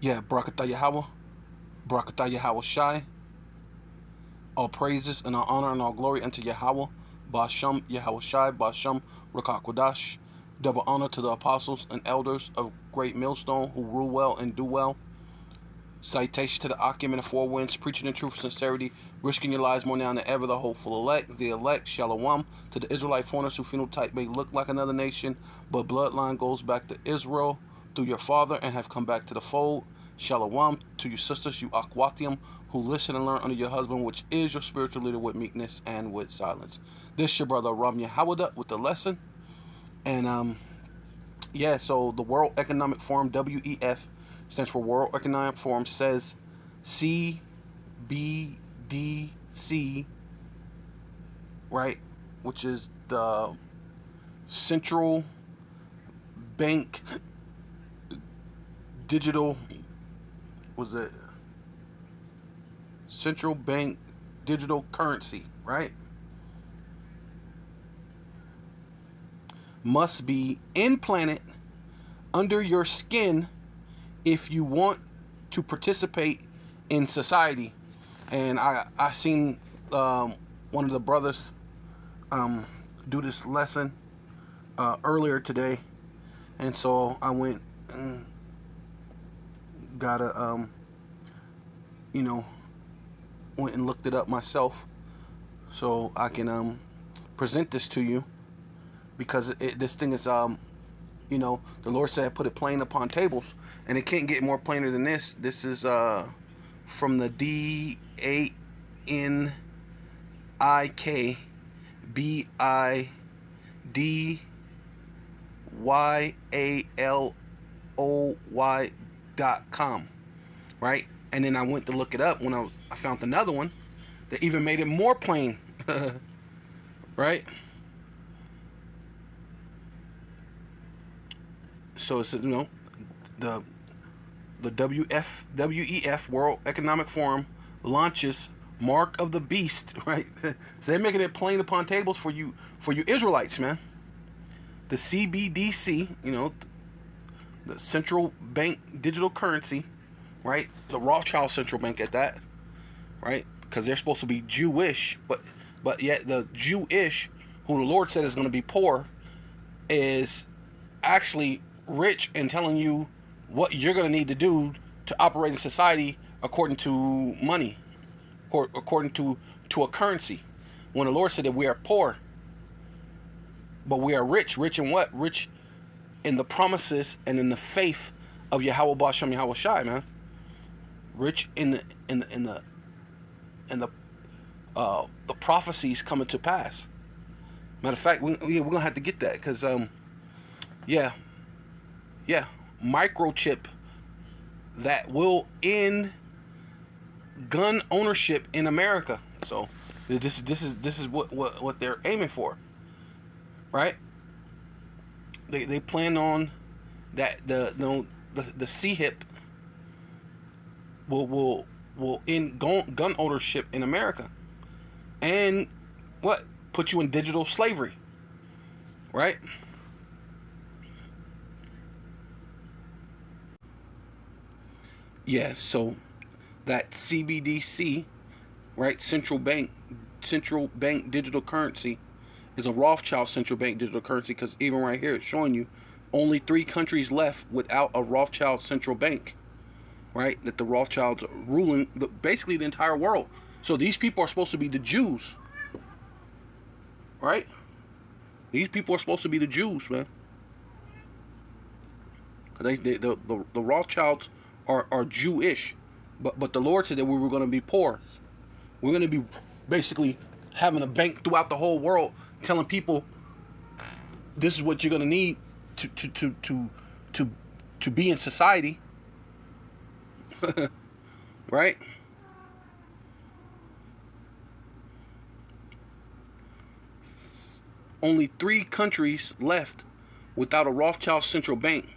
Yeah, Barakatah Yahweh, Barakatah Yahweh Shai. All praises and all honor and all glory unto Yahweh, Basham Yahweh Shai, Basham Rakak Kodash. Double honor to the apostles and elders of Great Millstone who rule well and do well. Citation to the Akim and the Four Winds, preaching the truth and sincerity, risking your lives more now than ever. The hopeful elect, Shalom, to the Israelite foreigners who phenotype may look like another nation, but bloodline goes back to Israel through your father and have come back to the fold. Shalom to your sisters, you Akwathium, who listen and learn under your husband, which is your spiritual leader, with meekness and with silence. This your brother Ram Yahawada with the lesson. And yeah, so the World Economic Forum, WEF, stands for World Economic Forum, says CBDC, right, which is the Central Bank Digital, was it Central Bank Digital Currency, right, must be implanted under your skin if you want to participate in society. And I seen one of the brothers do this lesson earlier today, and so I went and got a went and looked it up myself so I can present this to you, because this thing is the Lord said put it plain upon tables, and it can't get more plainer than this. This is from the DANIKBIDYALOY.com, right? And then I went to look it up when I found another one that even made it more plain, right? So it's the WEF World Economic Forum launches Mark of the Beast, right? So they're making it plain upon tables for you Israelites, man. The CBDC, the Central Bank Digital Currency, right? The Rothschild Central Bank at that, right? Because they're supposed to be Jewish, but yet the Jewish, who the Lord said is going to be poor, is actually rich and telling you what you're going to need to do to operate in society according to money, or according to a currency. When the Lord said that we are poor, but we are rich. Rich in what? Rich in the promises and in the faith of Yahweh Basham Yahweh Shai, man. Rich in the prophecies coming to pass. Matter of fact, we're gonna have to get that, because yeah, microchip that will end gun ownership in America. So this is what they're aiming for, right? They plan on that the CHIP will end gun ownership in America, and what, put you in digital slavery, right? Yeah, so that CBDC, right, central bank digital currency, is a Rothschild central bank digital currency, because even right here it's showing you only 3 countries left without a Rothschild central bank, right? That the Rothschilds are ruling basically the entire world. So these people are supposed to be the Jews, right? These people are supposed to be the Jews, man. The Rothschilds are Jewish, but the Lord said that we were going to be poor. We're going to be basically having a bank throughout the whole world, telling people this is what you're going to need to be in society, right? Only 3 countries left without a Rothschild central bank.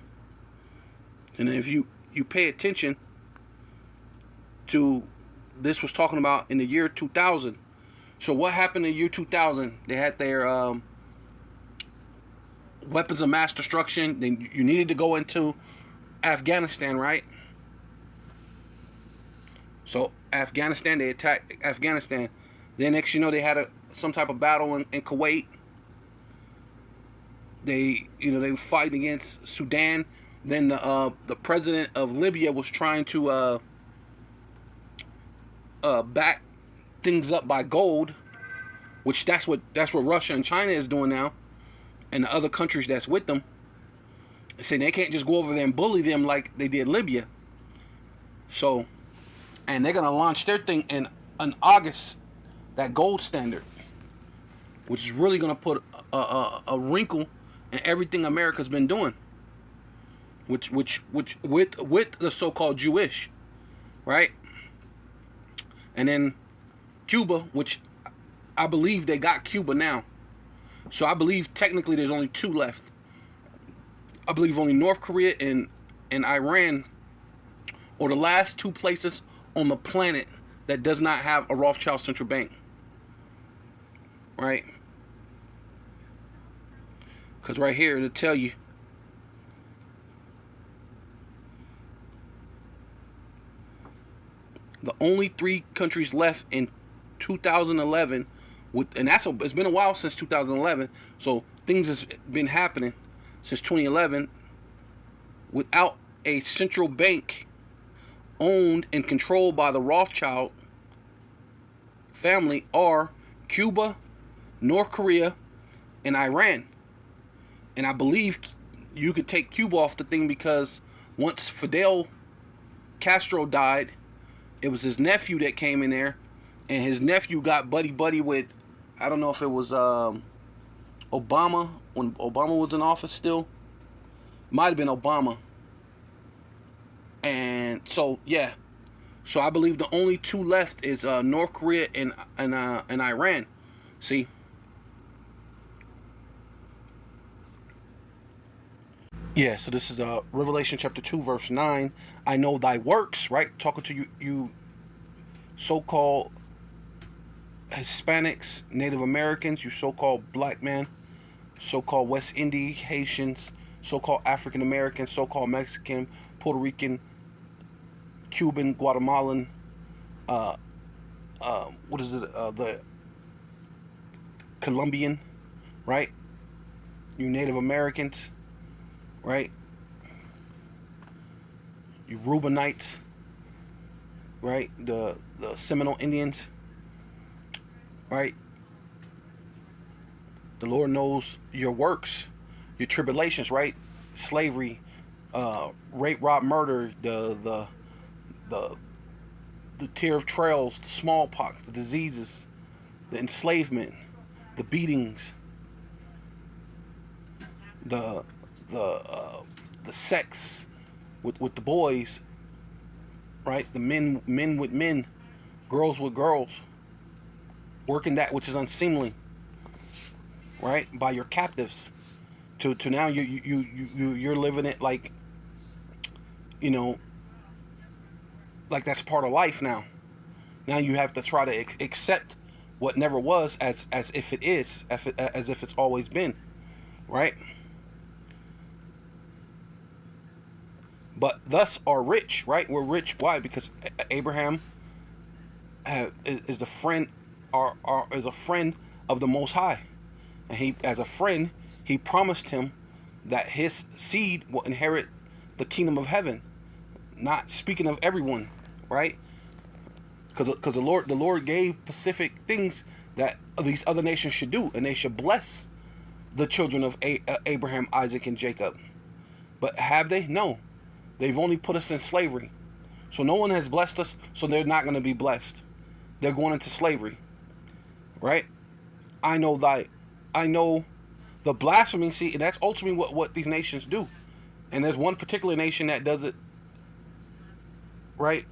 And if you pay attention to, this was talking about in the year 2000. So what happened in the year 2000? They had their weapons of mass destruction. Then you needed to go into Afghanistan, right? So Afghanistan, they attacked Afghanistan. Then next you know they had some type of battle in Kuwait. They were fighting against Sudan. Then the president of Libya was trying to back things up by gold, which that's what Russia and China is doing now, and the other countries that's with them, saying they can't just go over there and bully them like they did Libya. So, and they're gonna launch their thing in August, that gold standard, which is really gonna put a wrinkle in everything America's been doing, which with the so-called Jewish, right? And then Cuba, which I believe they got Cuba now. So I believe technically there's only two left. I believe only North Korea and Iran are the last two places on the planet that does not have a Rothschild central bank. Right? Because right here it'll tell you the only three countries left in 2011 and it's been a while since 2011, so things has been happening since 2011 without a central bank owned and controlled by the Rothschild family are Cuba, North Korea, and Iran. And I believe you could take Cuba off the thing because once Fidel Castro died, it was his nephew that came in there, and his nephew got buddy with, I don't know if it was Obama, when Obama was in office still. Might have been Obama. And so, yeah. So I believe the only two left is North Korea and Iran. See? Yeah, so this is Revelation chapter 2, verse 9. I know thy works, right? Talking to you so-called Hispanics, Native Americans, you so-called black men, so-called West Indian Haitians, so-called African Americans, so-called Mexican, Puerto Rican, Cuban, Guatemalan, the Colombian, right? You Native Americans, right? You Reubenites, right? The Seminole Indians, right? The Lord knows your works, your tribulations, right? Slavery, rape, rob, murder, the tear of trails, the smallpox, the diseases, the enslavement, the beatings, the sex with the boys, right? The men with men, girls with girls, working that which is unseemly, right? By your captives, to now you're living it like, you know, like that's part of life now. Now you have to try to accept what never was as if it is, as if it's always been, right? But thus are rich, right? We're rich. Why? Because Abraham is the friend, is a friend of the Most High, and he, as a friend, he promised him that his seed will inherit the kingdom of heaven. Not speaking of everyone, right? Because the Lord gave specific things that these other nations should do, and they should bless the children of Abraham, Isaac, and Jacob. But have they? No. They've only put us in slavery. So no one has blessed us, so they're not going to be blessed. They're going into slavery. Right? I know the blasphemy, see, and that's ultimately what these nations do. And there's one particular nation that does it right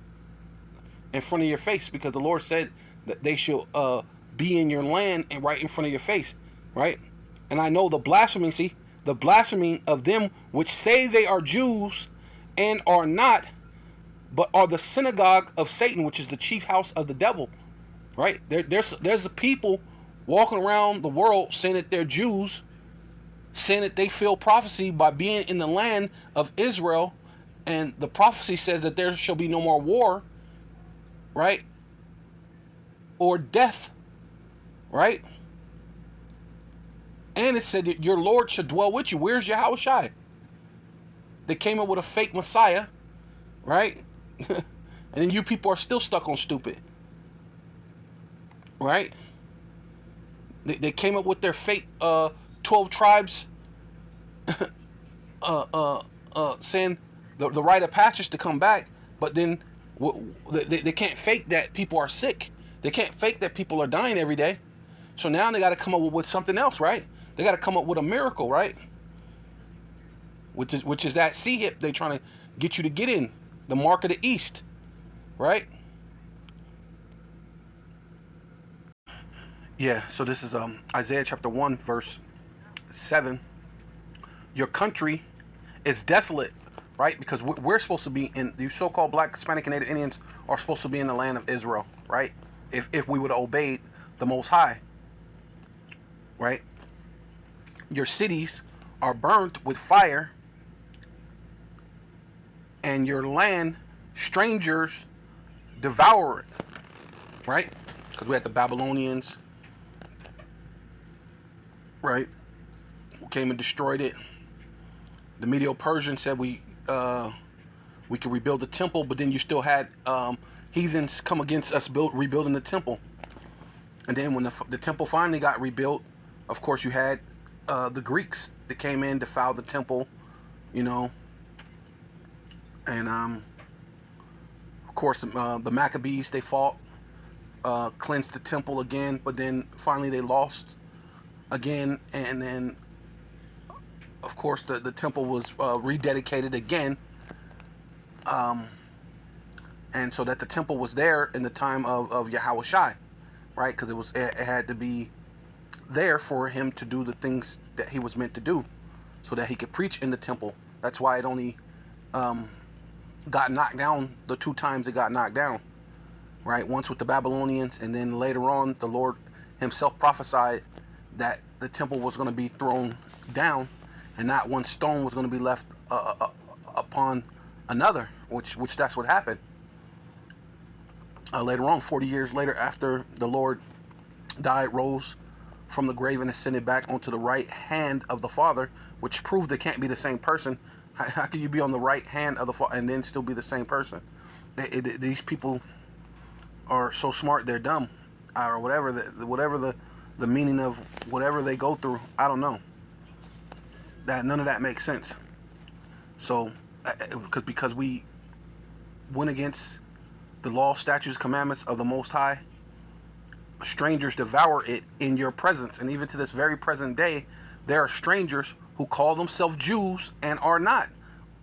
in front of your face, because the Lord said that they shall be in your land and right in front of your face, right? And I know the blasphemy, see, the blasphemy of them which say they are Jews and are not, but are the synagogue of Satan, which is the chief house of the devil, right? There's the people walking around the world saying that they're Jews, saying that they feel prophecy by being in the land of Israel, and the prophecy says that there shall be no more war, right? Or death, right? And it said that your Lord should dwell with you. Where's Yahushua? They came up with a fake Messiah, right? And then you people are still stuck on stupid, right? They came up with their fake 12 tribes saying the rite of passage to come back, but then they can't fake that people are sick. They can't fake that people are dying every day. So now they got to come up with something else, right? They got to come up with a miracle, right? Which is that sea hip they trying to get you to get in, the mark of the east, right? Yeah. So this is Isaiah chapter 1 verse 7. Your country is desolate, right? Because we're supposed to be in, the so-called Black, Hispanic, and Native Indians are supposed to be in the land of Israel, right? If we would have obeyed the Most High, right? Your cities are burnt with fire, and your land strangers devour it, right? Because we had the Babylonians, right, who came and destroyed it. The Medo-Persians said we could rebuild the temple, but then you still had heathens come against us rebuilding the temple. And then when the temple finally got rebuilt, of course you had the Greeks that came in, defiled the temple, you know, and of course the Maccabees, they fought, cleansed the temple again, but then finally they lost again, and then of course the temple was rededicated again, and so that the temple was there in the time of Yahushua, right? Because it had to be there for him to do the things that he was meant to do, so that he could preach in the temple. That's why it only got knocked down the 2 times it got knocked down, right? Once with the Babylonians, and then later on the Lord himself prophesied that the temple was going to be thrown down, and not one stone was going to be left upon another, which that's what happened. Later on, 40 years later, after the Lord died, rose from the grave, and ascended back onto the right hand of the Father, which proved they can't be the same person. How can you be on the right hand of the Father and then still be the same person? These people are so smart, they're dumb, or whatever the meaning of whatever they go through. I don't know. That none of that makes sense. So, because we went against the law, statutes, commandments of the Most High, strangers devour it in your presence. And even to this very present day, there are strangers who call themselves Jews and are not.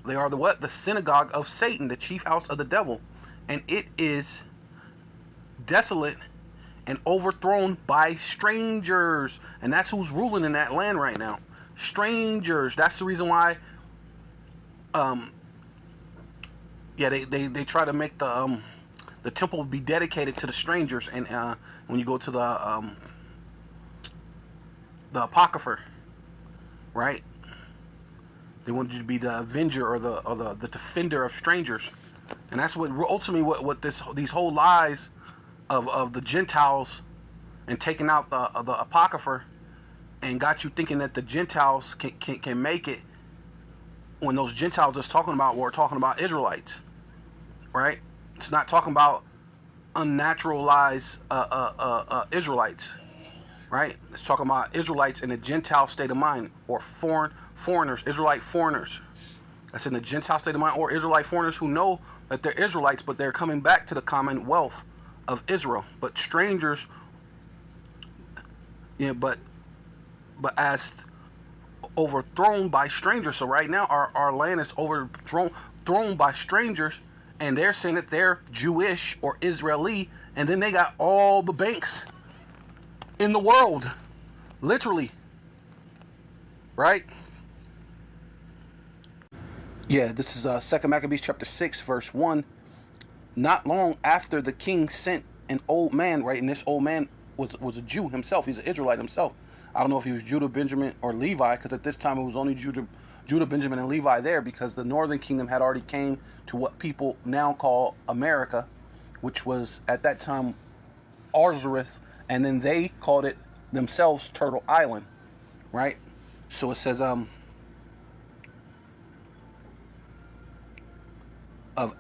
They are the what? The synagogue of Satan, the chief house of the devil. And it is desolate and overthrown by strangers. And that's who's ruling in that land right now. Strangers. That's the reason why they try to make the temple be dedicated to the strangers. And when you go to the Apocrypha, right, they want you to be the avenger or the defender of strangers. And that's what ultimately what these whole lies of the Gentiles and taking out the Apocrypha and got you thinking that the Gentiles can make it, when those Gentiles we're talking about Israelites, right? It's not talking about unnaturalized Israelites, right? It's talking about Israelites in a Gentile state of mind, or foreigners, Israelite foreigners. That's in the Gentile state of mind, or Israelite foreigners who know that they're Israelites, but they're coming back to the commonwealth of Israel. But strangers, but as overthrown by strangers. So right now our land is overthrown by strangers, and they're saying that they're Jewish or Israeli, and then they got all the banks in the world, literally, right? Yeah, this is 2 Maccabees chapter 6 verse 1. Not long after the king sent an old man, right? And this old man was a Jew himself. He's an Israelite himself. I don't know if he was Judah, Benjamin, or Levi, because at this time it was only Judah, Benjamin, and Levi there, because the northern kingdom had already came to what people now call America, which was at that time Arzareth, and then they called it themselves Turtle Island, right? So it says of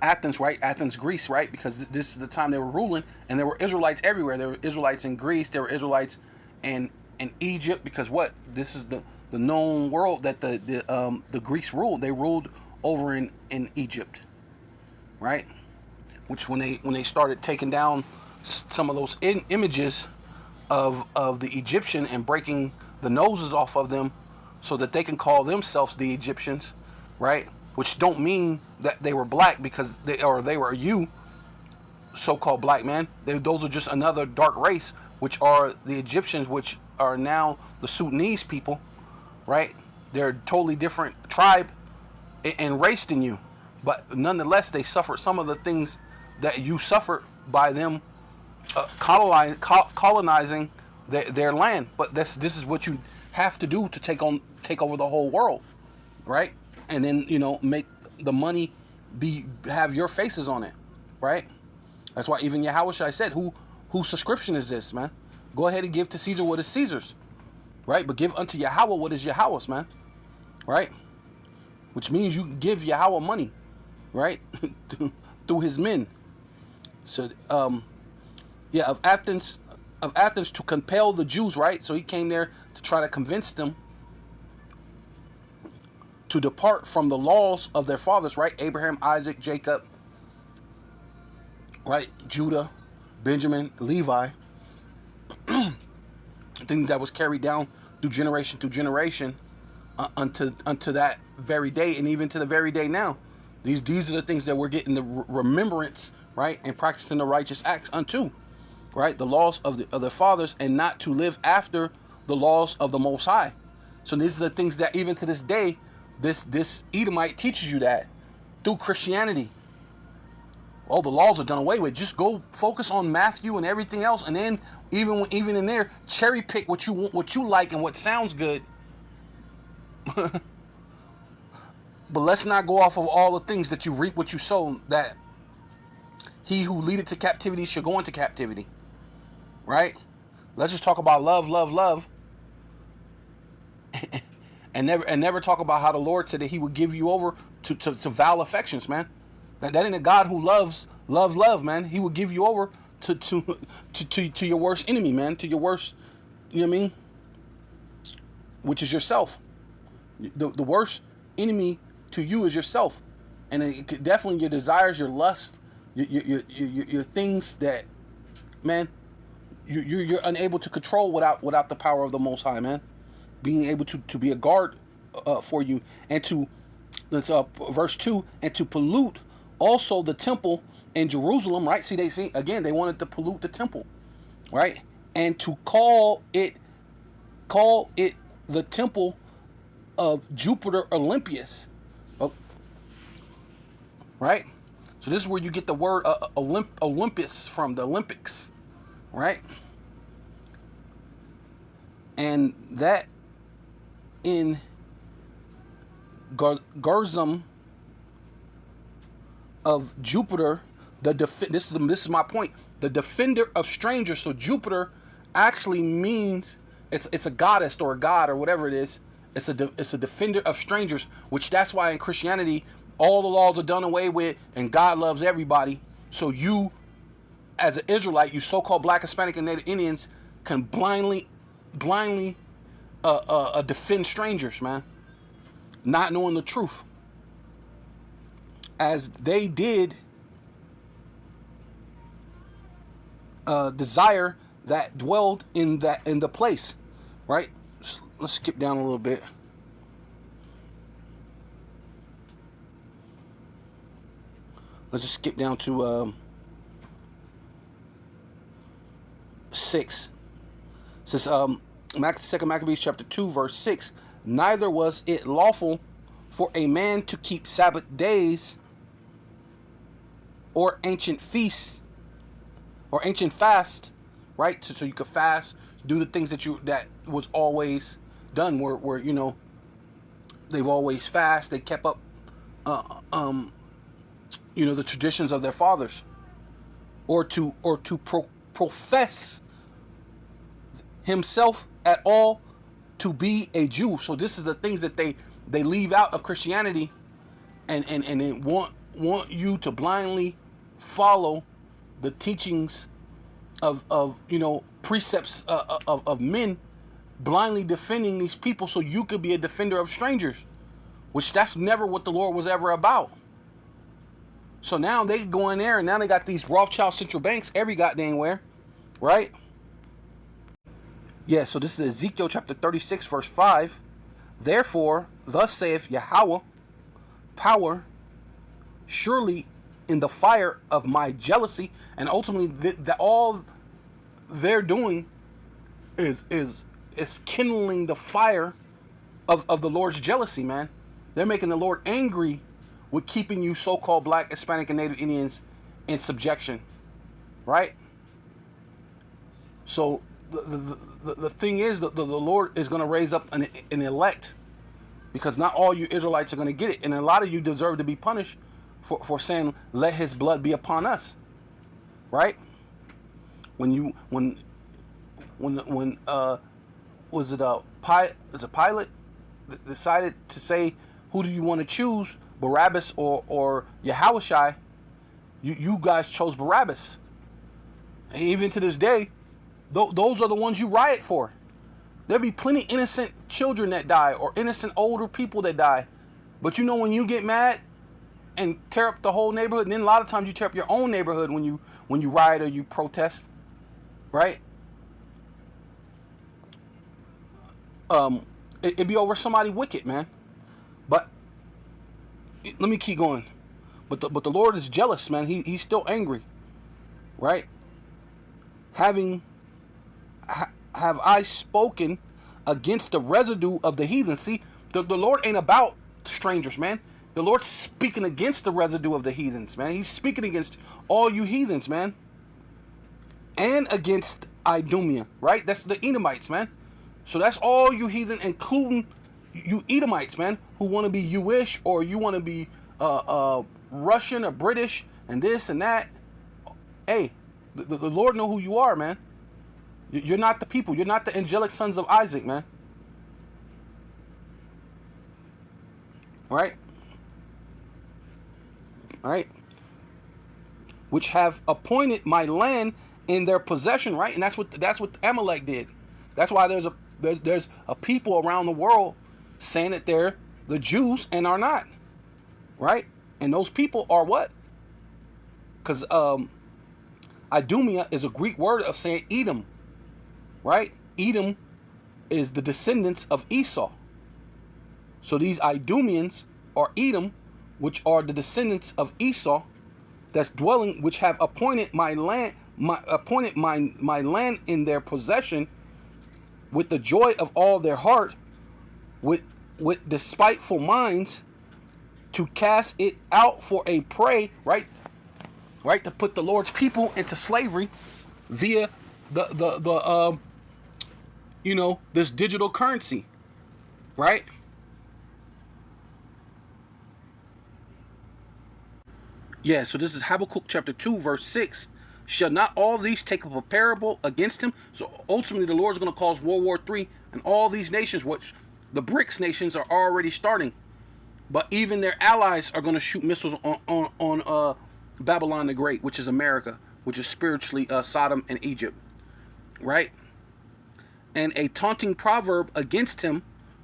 Athens, right? Athens, Greece, right? Because this is the time they were ruling, and there were Israelites everywhere. There were Israelites in Greece. There were Israelites in Egypt. Because what? This is the known world that the Greeks ruled. They ruled over in Egypt, right? Which when they started taking down some of those images of the Egyptian and breaking the noses off of them, so that they can call themselves the Egyptians, right? Which don't mean that they were black, because they were you, so-called black man. Those are just another dark race, which are the Egyptians, which are now the Sudanese people, right? They're a totally different tribe and race than you, but nonetheless they suffered some of the things that you suffered by them colonizing their land. But this is what you have to do to take over the whole world, right? And then make the money have your faces on it, right? That's why even Yahushua said, whose subscription is this, man? Go ahead and give to Caesar what is Caesar's, right? But give unto Yahweh what is Yahweh's, man, right? Which means you can give Yahweh money, right? through his men. So yeah, of Athens to compel the Jews, right? So he came there to try to convince them to depart from the laws of their fathers, right? Abraham, Isaac, Jacob, right? Judah, Benjamin, Levi. Things that was carried down through generation unto that very day, and even to the very day now. These are the things that we're getting the remembrance, right? And practicing the righteous acts unto, right? The laws of the fathers, and not to live after the laws of the Most High. So these are the things that even to this day, this Edomite teaches you that through Christianity. Oh, the laws are done away with. Just go focus on Matthew and everything else, and then even in there, cherry pick what you want, what you like, and what sounds good. But let's not go off of all the things that you reap what you sow. That he who leadeth to captivity shall go into captivity, right? Let's just talk about love, love, love. And never talk about how the Lord said that he would give you over to vile affections, man. That ain't a God who loves, man. He would give you over to your worst enemy, man. To your worst, you know what I mean? Which is yourself. The worst enemy to you is yourself. And it definitely your desires, your lust, your things that, man, you're unable to control without the power of the Most High, man. Being able to be a guard for you, and to verse 2, and to pollute also the temple in Jerusalem, right? They wanted to pollute the temple, right? And to call it the temple of Jupiter Olympius, right? So this is where you get the word Olympus from, the Olympics, right? And that in Gerzum of Jupiter, this is my point, the defender of strangers. So Jupiter actually means it's a goddess or a god or whatever it is. It's a defender of strangers, which that's why in Christianity all the laws are done away with and God loves everybody. So you, as an Israelite, you so-called Black, Hispanic, and Native Indians can blindly defend strangers, man, not knowing the truth, as they did desire that dwelled in the place, right? Let's skip down a little bit. Let's just skip down to 6. It says, 2 Maccabees chapter 2, verse 6. Neither was it lawful for a man to keep Sabbath days or ancient feasts or ancient fast, right? So you could fast, do the things that was always done, where they've always fast. They kept up, the traditions of their fathers. profess himself at all to be a Jew. So this is the things that they leave out of Christianity, and they want you to blindly follow the teachings of precepts of men, blindly defending these people so you could be a defender of strangers, which that's never what the Lord was ever about. So now they go in there, and now they got these Rothschild central banks every goddamn where, right? Yeah, so this is Ezekiel chapter 36, verse 5. Therefore, thus saith Yahweh, power, surely in the fire of my jealousy, and ultimately all they're doing is kindling the fire of the Lord's jealousy, man. They're making the Lord angry with keeping you so-called black, Hispanic, and Native Indians in subjection, right? So the thing is, the Lord is going to raise up an elect, because not all you Israelites are going to get it, and a lot of you deserve to be punished for saying, "Let His blood be upon us," right? When was it Pilate decided to say, who do you want to choose, Barabbas or Yahushua? You guys chose Barabbas. And even to this day, those are the ones you riot for. There'll be plenty innocent children that die, or innocent older people that die. But when you get mad and tear up the whole neighborhood, and then a lot of times you tear up your own neighborhood when you riot or you protest, right? It'd be over somebody wicked, man. But let me keep going. But the Lord is jealous, man. He's still angry, right? Have I spoken against the residue of the heathen? See, the Lord ain't about strangers, man. The Lord's speaking against the residue of the heathens, man. He's speaking against all you heathens, man. And against Idumea, right? That's the Edomites, man. So that's all you heathen, including you Edomites, man, who want to be Jewish, or you want to be Russian or British and this and that. Hey, the Lord know who you are, man. You're not the people. You're not the angelic sons of Isaac, man. All right? All right? Which have appointed my land in their possession, right? And that's what Amalek did. That's why there's a people around the world saying that they're the Jews and are not, right? And those people are what? Because Idumea is a Greek word of saying Edom, right? Edom is the descendants of Esau. So these Idumeans are Edom, which are the descendants of Esau, that's dwelling, which have appointed my land, my land in their possession, with the joy of all their heart, with despiteful minds, to cast it out for a prey, right, to put the Lord's people into slavery via this digital currency, right? Yeah, so this is Habakkuk chapter 2, verse 6. Shall not all these take up a parable against him? So ultimately the Lord's going to cause World War III, and all these nations, which the BRICS nations are already starting, but even their allies are going to shoot missiles on Babylon the Great, which is America, which is spiritually Sodom and Egypt, right? And a taunting proverb against him,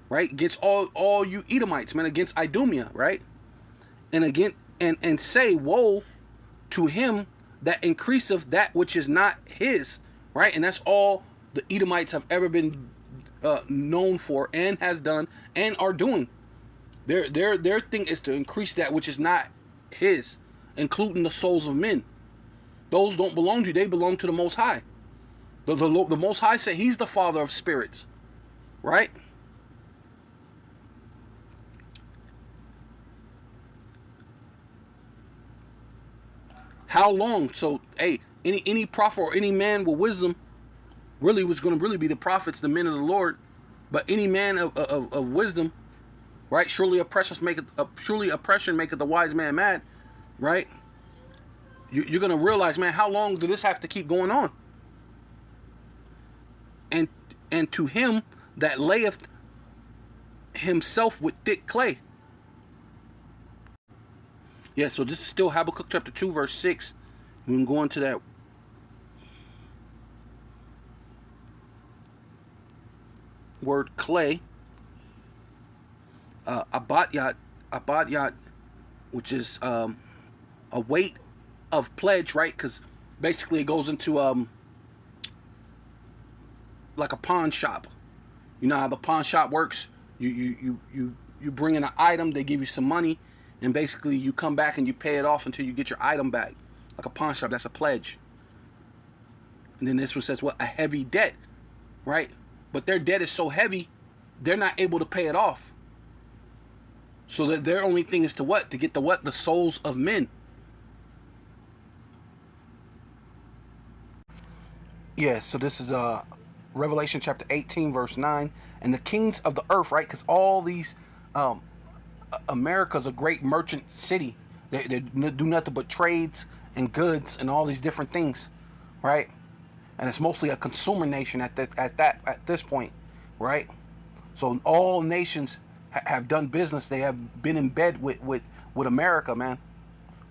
right? Against all you Edomites, man, against Idumea, right? And say, woe to him that increaseth that which is not his, right? And that's all the Edomites have ever been known for, and has done, and are doing. Their thing is to increase that which is not his, including the souls of men. Those don't belong to you; they belong to the Most High. The Most High said He's the Father of spirits, right? How long? So, hey, any prophet or any man with wisdom really was going to really be the prophets, the men of the Lord. But any man of wisdom, right? Surely oppression maketh the wise man mad, right? you're gonna realize, man, how long do this have to keep going on? And to him that layeth himself with thick clay. Yeah, so this is still Habakkuk chapter 2, verse 6. We can go into that. Word clay. Abadyat, which is a weight of pledge, right? Because basically it goes into like a pawn shop. You know how the pawn shop works? You bring in an item, they give you some money, and basically you come back and you pay it off until you get your item back. Like a pawn shop, that's a pledge. And then this one says, what? A heavy debt, right? But their debt is so heavy, they're not able to pay it off. So that their only thing is to what? To get the what? The souls of men. Yeah, so this is Revelation chapter 18, verse 9. And the kings of the earth, right? Because all these, America's a great merchant city. They do nothing but trades and goods and all these different things, right? And it's mostly a consumer nation at this point, right? So all nations have done business. They have been in bed with America, man,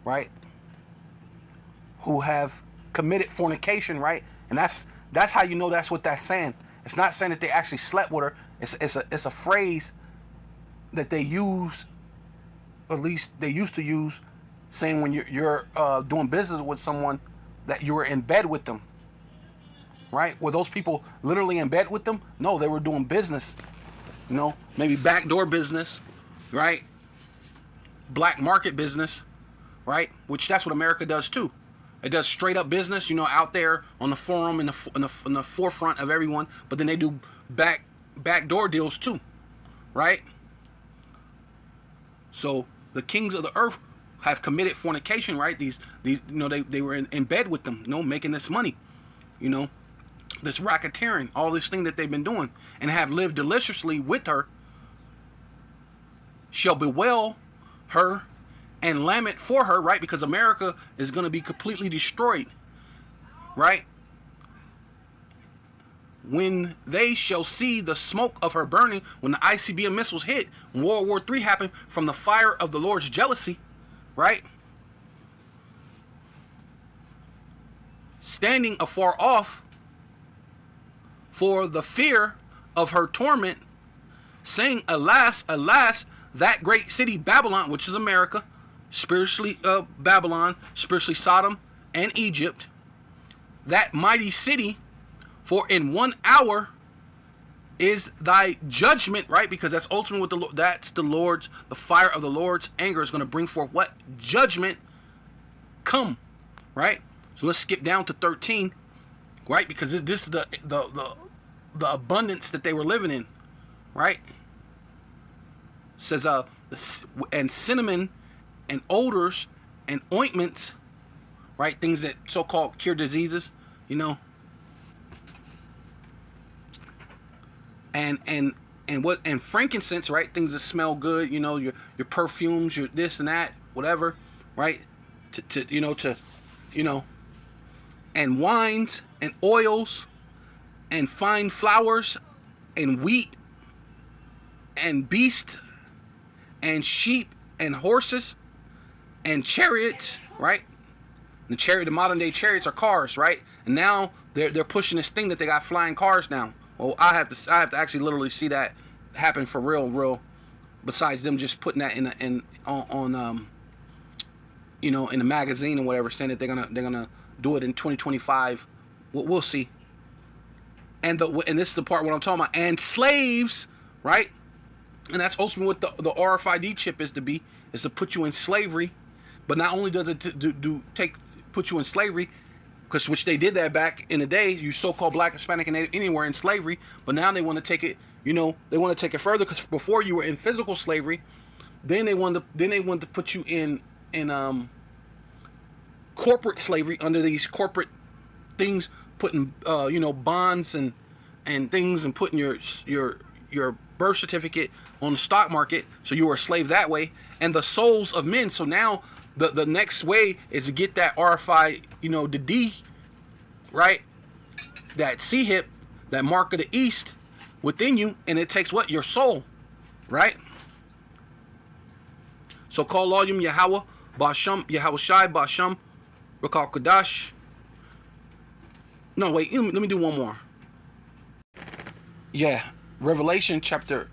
right? Who have committed fornication, right? And that's how you know that's what that's saying. It's not saying that they actually slept with her. It's a phrase that they use, at least they used to use, saying when you're doing business with someone that you were in bed with them, right? Were those people literally in bed with them? No, they were doing business. You know, maybe backdoor business, right? Black market business, right? Which that's what America does too. It does straight up business, you know, out there on the forum in the forefront of everyone. But then they do backdoor deals too, right? So the kings of the earth have committed fornication, right? These you know, they were in bed with them, you know, making this money, you know, this racketeering, all this thing that they've been doing, and have lived deliciously with her, shall bewail her and lament for her, right? Because America is going to be completely destroyed, right? When they shall see the smoke of her burning, when the ICBM missiles hit, when World War III happened, from the fire of the Lord's jealousy, right? Standing afar off for the fear of her torment, saying, alas, alas, that great city Babylon, which is America, spiritually Babylon, spiritually Sodom and Egypt, that mighty city, for in 1 hour is thy judgment, right? Because that's ultimately what that's the Lord's, the fire of the Lord's anger is going to bring forth what? Judgment come, right? So let's skip down to 13, right? Because this is the abundance that they were living in, right? It says, and cinnamon and odors and ointments, right? Things that so-called cure diseases, you know. And frankincense, right? Things that smell good, you know, your perfumes, your this and that, whatever, right? And wines and oils and fine flowers and wheat and beast and sheep and horses and chariots, right? The modern day chariots are cars, right? And now they're pushing this thing that they got flying cars now. Well, I have to actually literally see that happen for real. Besides them just putting that on you know, in the magazine or whatever, saying that they're gonna do it in 2025. We'll see. And this is the part what I'm talking about. And slaves, right? And that's ultimately what the RFID chip is to put you in slavery. But not only does it put you in slavery, because which they did that back in the day, you so-called Black, Hispanic, and Native, anywhere in slavery. But now they want to take it, you know, they want to take it further, because before you were in physical slavery, then they wanted to put you in corporate slavery under these corporate things, putting you know, bonds and things, and putting your birth certificate on the stock market, so you were a slave that way, and the souls of men. So now The next way is to get that RFI, the D, right? That C hip, that mark of the East within you, and it takes what? Your soul, right? So call Volume Yahweh, Basham, Yahweh Shai, Basham, Rakal Kadash. No, wait, let me do one more. Yeah, Revelation chapter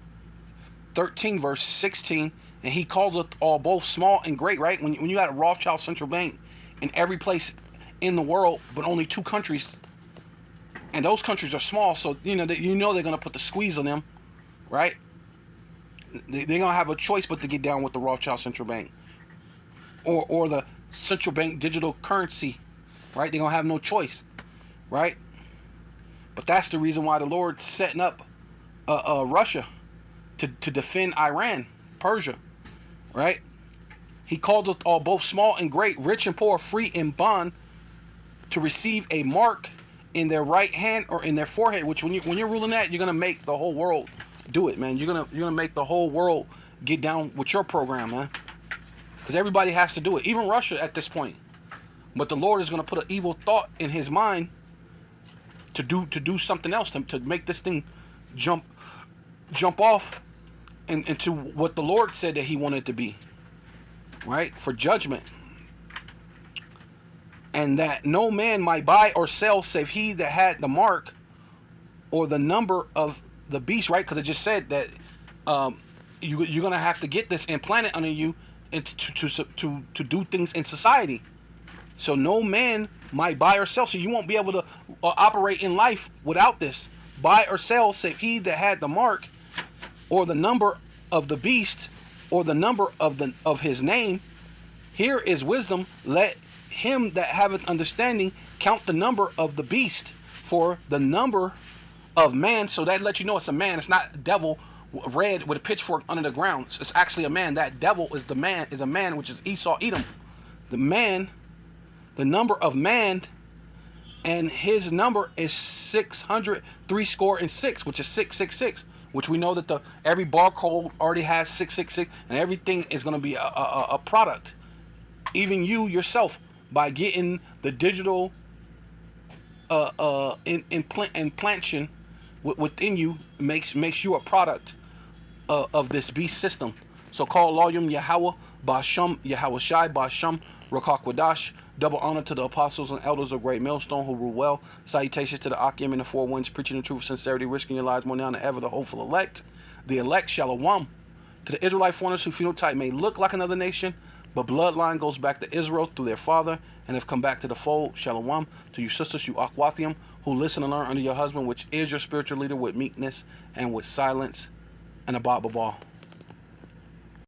13, verse 16, and he calls it all both small and great, right? When you got a Rothschild central bank in every place in the world, but only 2 countries, and those countries are small, so they're going to put the squeeze on them, right? They're going to have a choice but to get down with the Rothschild central bank or the central bank digital currency, right? They're going to have no choice, right? But that's the reason why the Lord's setting up Russia to defend Iran, Persia, right? He called us all both small and great, rich and poor, free and bond, to receive a mark in their right hand or in their forehead. Which when you're ruling that, you're gonna make the whole world do it, man. You're gonna make the whole world get down with your program, man. Because everybody has to do it, even Russia at this point. But the Lord is gonna put an evil thought in his mind to do something else, to make this thing jump off into what the Lord said that he wanted to be, right? For judgment. And that no man might buy or sell save he that had the mark or the number of the beast, right? Because it just said that you're going to have to get this implanted under you and to do things in society. So no man might buy or sell. So you won't be able to operate in life without this. Buy or sell save he that had the mark or the number of the beast or the number of his name. Here is wisdom. Let him that haveth understanding count the number of the beast, for the number of man. So that lets you know it's a man. It's not a devil red with a pitchfork under the ground. It's actually a man. That devil is the man, is a man, which is Esau, Edom. The man, the number of man, and his number is 636, which is 666. Which we know that every barcode already has 666, and everything is going to be a product. Even you yourself, by getting the digital implantation within you, makes you a product of this beast system. So call Volume Yahweh, Basham, Yahweh Shai, Basham, Rakakwadash. Double honor to the apostles and elders of Great Millstone who rule well. Salutations to the Akim and the 4 winds, preaching the truth, sincerity, risking your lives more now than ever. The hopeful elect, the elect, Shalom. To the Israelite foreigners whose phenotype may look like another nation, but bloodline goes back to Israel through their father and have come back to the fold, Shalom. To you sisters, you Akwathium, who listen and learn under your husband, which is your spiritual leader, with meekness and with silence and a Baba Ball.